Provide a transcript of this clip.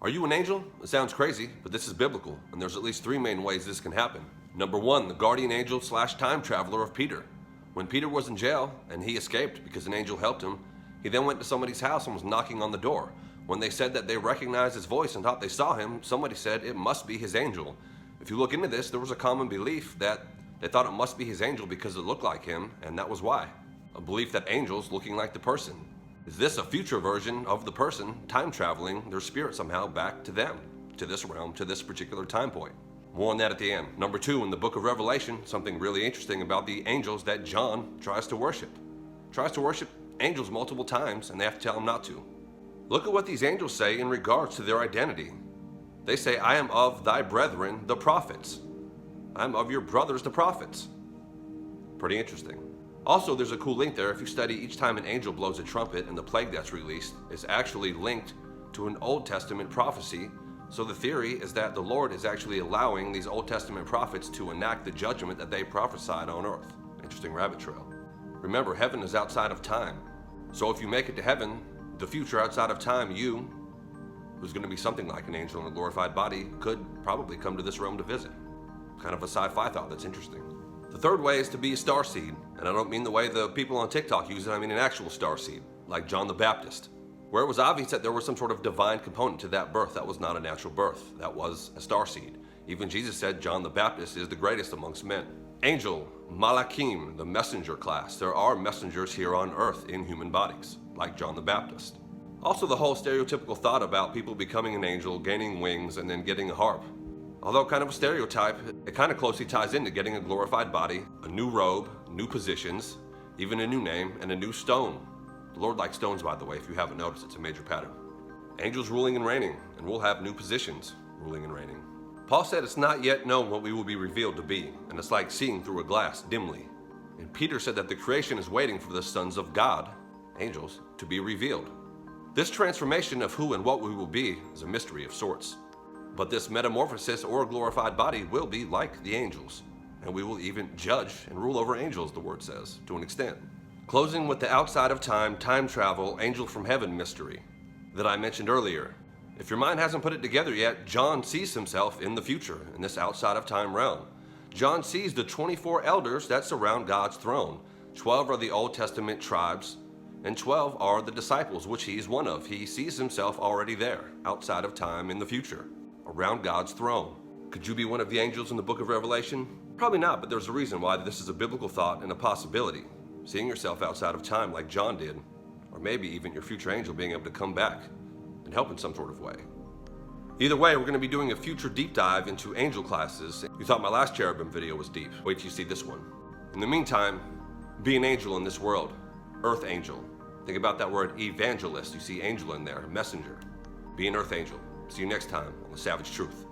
Are you an angel? It sounds crazy, but this is biblical, and there's at least three main ways this can happen. Number one, the guardian angel / time traveler of Peter. When Peter was in jail and he escaped because an angel helped him, he then went to somebody's house and was knocking on the door. When they said that they recognized his voice and thought they saw him, somebody said it must be his angel. If you look into this, there was a common belief that they thought it must be his angel because it looked like him, and that was why. A belief that angels looking like the person. Is this a future version of the person time traveling their spirit somehow back to them, to this realm, to this particular time point? More on that at the end. Number two, in the book of Revelation, something really interesting about the angels that John tries to worship. Tries to worship angels multiple times, and they have to tell him not to. Look at what these angels say in regards to their identity. They say, I am of thy brethren, the prophets. I am of your brothers, the prophets. Pretty interesting. Also, there's a cool link there. If you study each time an angel blows a trumpet and the plague that's released is actually linked to an Old Testament prophecy. So the theory is that the Lord is actually allowing these Old Testament prophets to enact the judgment that they prophesied on earth. Interesting rabbit trail. Remember, heaven is outside of time. So if you make it to heaven, the future outside of time, you, who's going to be something like an angel in a glorified body, could probably come to this realm to visit. Kind of a sci-fi thought that's interesting. The third way is to be a starseed, and I don't mean the way the people on TikTok use it, I mean an actual starseed, like John the Baptist, where it was obvious that there was some sort of divine component to that birth. That was not a natural birth, that was a starseed. Even Jesus said John the Baptist is the greatest amongst men. Angel, Malakim, the messenger class. There are messengers here on earth in human bodies, like John the Baptist. Also the whole stereotypical thought about people becoming an angel, gaining wings, and then getting a harp. Although kind of a stereotype, it kind of closely ties into getting a glorified body, a new robe, new positions, even a new name, and a new stone. The Lord likes stones, by the way, if you haven't noticed, it's a major pattern. Angels ruling and reigning, and we'll have new positions, ruling and reigning. Paul said it's not yet known what we will be revealed to be, and it's like seeing through a glass dimly. And Peter said that the creation is waiting for the sons of God, angels, to be revealed. This transformation of who and what we will be is a mystery of sorts. But this metamorphosis or glorified body will be like the angels, and we will even judge and rule over angels, the word says, to an extent. Closing with the outside of time, time travel, angel from heaven mystery that I mentioned earlier. If your mind hasn't put it together yet, John sees himself in the future, in this outside of time realm. John sees the 24 elders that surround God's throne. 12 are the Old Testament tribes, and 12 are the disciples, which he's one of. He sees himself already there, outside of time in the future, around God's throne. Could you be one of the angels in the book of Revelation? Probably not, but there's a reason why this is a biblical thought and a possibility. Seeing yourself outside of time like John did, or maybe even your future angel being able to come back and help in some sort of way. Either way, we're going to be doing a future deep dive into angel classes. You thought my last cherubim video was deep. Wait till you see this one. In the meantime, be an angel in this world. Earth angel. Think about that word evangelist. You see angel in there, messenger. Be an earth angel. See you next time on The Savage Truth.